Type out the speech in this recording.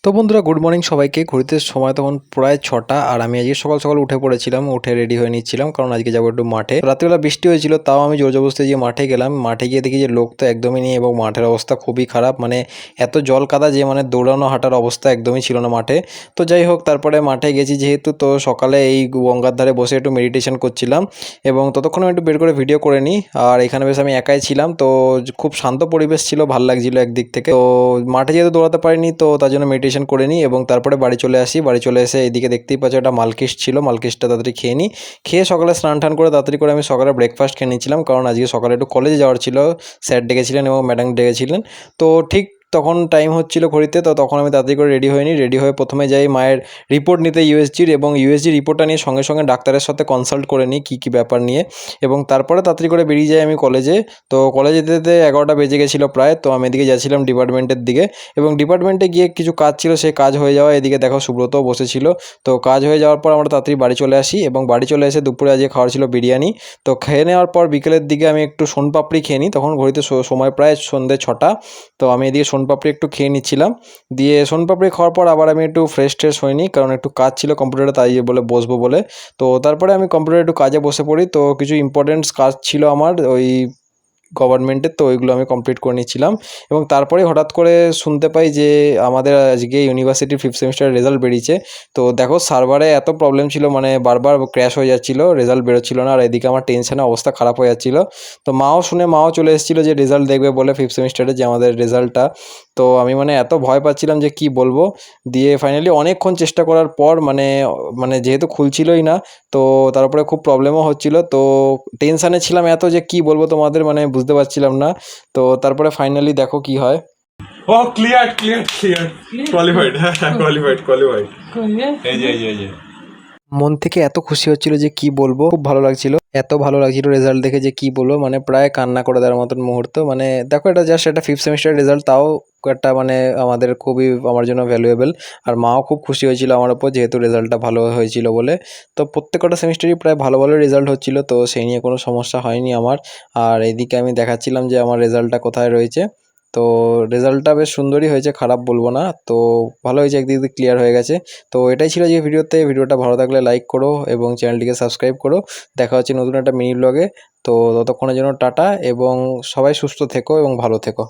তো বন্ধুরা good morning সবাইকে। ঘড়িতে সময় তখন প্রায় 6টা আর আমি আজকে সকাল সকাল উঠে পড়েছিলাম, উঠে রেডি হয়ে নিচ্ছিলাম কারণ আজকে যাবো একটু মাঠে। রাত্রিবেলা বৃষ্টি হয়েছিল, তাও আমি জোর জবরদস্তি গিয়ে মাঠে গেলাম। মাঠে গিয়ে দেখি যে লোক তো একদমই নেই এবং মাঠের অবস্থা খুবই খারাপ, মানে এত জল কাদা যে মানে দৌড়ানো হাঁটার অবস্থা একদমই ছিল না মাঠে। তো যাই হোক, তারপরে মাঠে গেছি যেহেতু, তো সকালে এই গঙ্গার ধারে বসে একটু মেডিটেশন করছিলাম এবং ততক্ষণ আমি একটু বের করে ভিডিও করে নিই। আর এখানে বেশ আমি একাই ছিলাম, তো খুব শান্ত পরিবেশ ছিল, ভালো লাগছিল একদিক থেকে। তো মাঠে যেহেতু দৌড়াতে পারিনি, তো তার জন্য মেডিটেশন করে নিই এবং তারপরে বাড়ি চলে আসি। বাড়ি চলে এসে এইদিকে দেখতেই পাচ্ছ একটা মালকিস ছিল, মালকিসটা তাড়াতাড়ি খেয়ে নিই। খেয়ে সকালে স্নান টান করে তাড়াতাড়ি করে আমি সকালে ব্রেকফাস্ট খেয়ে নিয়েছিলাম, কারণ আজকে সকালে একটু কলেজে যাওয়ার ছিল। স্যার ডেকেছিলেন এবং ম্যাডাম ডেকেছিলেন। তো ঠিক তখন টাইম হচ্ছিল ঘড়িতে, তো তখন আমি তাড়াতাড়ি করে রেডি হয়ে নিই। রেডি হয়ে প্রথমে যাই মায়ের রিপোর্ট নিতে ইউএসজির, এবং ইউএসজি রিপোর্টটা নিয়ে সঙ্গে সঙ্গে ডাক্তারের সাথে কনসাল্ট করে নিই কী কী ব্যাপার নিয়ে, এবং তারপরে তাড়াতাড়ি করে বেরিয়ে যাই আমি কলেজে। তো কলেজে যেতে যেতে 11টা বেজে গেছিলো প্রায়। তো আমি এদিকে যাচ্ছিলাম ডিপার্টমেন্টের দিকে, এবং ডিপার্টমেন্টে গিয়ে কিছু কাজ ছিল, সেই কাজ হয়ে যাওয়া, এদিকে দেখো সুব্রতও বসেছিল। তো কাজ হয়ে যাওয়ার পর আমরা তাড়াতাড়ি বাড়ি চলে আসি, এবং বাড়ি চলে এসে দুপুরে আজকে খাওয়ার ছিল বিরিয়ানি। তো খেয়ে নেওয়ার পর বিকেলের দিকে আমি একটু সোনপাপড়ি খেয়ে নিই, তখন ঘড়িতে সময় প্রায় সন্ধ্যে 6টা। তো আমি এদিকে সোনপাপড়ি একটু খেয়ে নিচ্ছিলাম। দিয়ে সোনপাপড়ি খাওয়ার পর আবার আমি একটু ফ্রেশ ট্রেশ হয়ে নিই, কারণ একটু কাজ ছিল কম্পিউটারে, তাই বলে বসবো বলে। তো তারপরে আমি কম্পিউটারে একটু কাজে বসে পড়ি। তো কিছু ইম্পর্টেন্টস কাজ ছিল আমার ওই গভর্নমেন্টের, তো ওইগুলো আমি কমপ্লিট করে নিচ্ছিলাম। এবং তারপরে হঠাৎ করে শুনতে পাই যে আমাদের আজকে ইউনিভার্সিটির 5th সেমিস্টারের রেজাল্ট বেরিয়েছে। তো দেখো সার্ভারে এত প্রবলেম ছিল, মানে বারবার ক্র্যাশ হয়ে যাচ্ছিলো, রেজাল্ট বেরোচ্ছিল না, আর এদিকে আমার টেনশনে অবস্থা খারাপ হয়ে যাচ্ছিলো। তো মাও চলে এসেছিলো যে রেজাল্ট দেখবে বলে 5th সেমিস্টারে, যে আমাদের রেজাল্টটা। তো আমি মানে এত ভয় পাচ্ছিলাম যে কি বলবো। দিয়ে ফাইনালি অনেকক্ষণ চেষ্টা করার পর মানে মানে যেহেতু খুলছিলই না, তো তার উপরে খুব প্রবলেমও হচ্ছিল। তো টেনশানে ছিলাম এত যে কি বলবো তোমাদের, মানে বুঝতে পারছিলাম না। তো তারপরে ফাইনালি দেখো কি হয়। ও ক্লিয়ার কোয়ালিফাইড, হ্যাঁ কোয়ালিফাইড এই যে মন থেকে এত খুশি হচ্ছিল যে কি বলবো, খুব ভালো লাগছিল, এত ভালো লাগছিল রেজাল্ট দেখে যে কি বলবো, মানে প্রায় কান্না করে দেওয়ার মতন মুহূর্ত। মানে দেখো এটা জাস্ট একটা 5th সেমিস্টার রেজাল্ট, তাও একটা মানে আমাদের খুবই আমার জন্য ভ্যালুয়েবল। আর মাও খুব খুশি হয়েছিল আমার ওপর, যেহেতু রেজাল্টটা ভালো হয়েছিল বলে। তো প্রত্যেকটা সেমিস্টারই প্রায় ভালো ভালো রেজাল্ট হচ্ছিল, তো সেই নিয়ে কোনো সমস্যা হয়নি আমার। আর এদিকে আমি দেখাচ্ছিলাম যে আমার রেজাল্টটা কোথায় রয়েছে। তো রেজাল্টটা বেশ সুন্দরই হয়েছে, খারাপ বলবো না। তো ভালো হয়েছে, একদিক দিয়ে ক্লিয়ার হয়ে গেছে। তো এটাই ছিল যে ভিডিওটা ভালো থাকলে লাইক করো এবং চ্যানেলটিকে সাবস্ক্রাইব করো। দেখা হচ্ছে নতুন একটা মিনি ব্লগে। তো ততক্ষণের জন্য টাটা, এবং সবাই সুস্থ থেকো এবং ভালো থেকো।